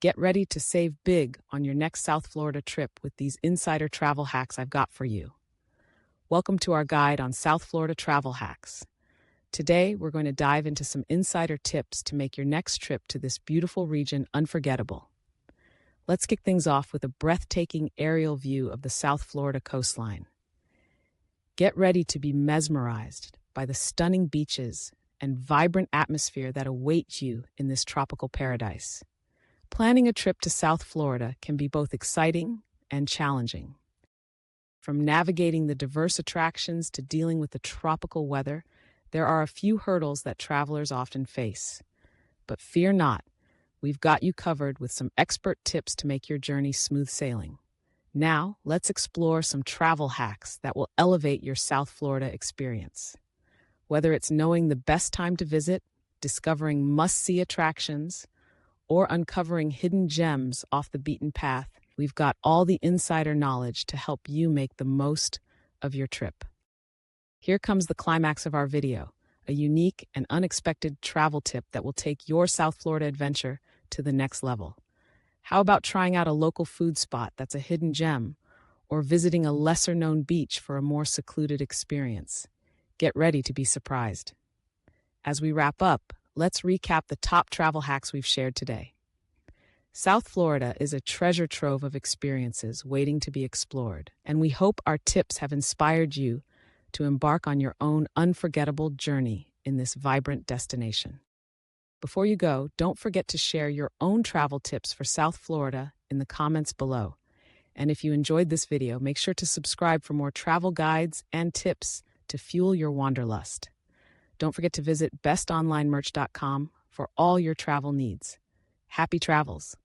Get ready to save big on your next South Florida trip with these insider travel hacks I've got for you. Welcome to our guide on South Florida travel hacks. Today, we're going to dive into some insider tips to make your next trip to this beautiful region unforgettable. Let's kick things off with a breathtaking aerial view of the South Florida coastline. Get ready to be mesmerized by the stunning beaches and vibrant atmosphere that await you in this tropical paradise. Planning a trip to South Florida can be both exciting and challenging. From navigating the diverse attractions to dealing with the tropical weather, there are a few hurdles that travelers often face. But fear not, we've got you covered with some expert tips to make your journey smooth sailing. Now, let's explore some travel hacks that will elevate your South Florida experience. Whether it's knowing the best time to visit, discovering must-see attractions, or uncovering hidden gems off the beaten path, we've got all the insider knowledge to help you make the most of your trip. Here comes the climax of our video, a unique and unexpected travel tip that will take your South Florida adventure to the next level. How about trying out a local food spot that's a hidden gem, or visiting a lesser-known beach for a more secluded experience? Get ready to be surprised. As we wrap up, let's recap the top travel hacks we've shared today. South Florida is a treasure trove of experiences waiting to be explored, and we hope our tips have inspired you to embark on your own unforgettable journey in this vibrant destination. Before you go, don't forget to share your own travel tips for South Florida in the comments below. And if you enjoyed this video, make sure to subscribe for more travel guides and tips to fuel your wanderlust. Don't forget to visit bestonlinemerch.com for all your travel needs. Happy travels!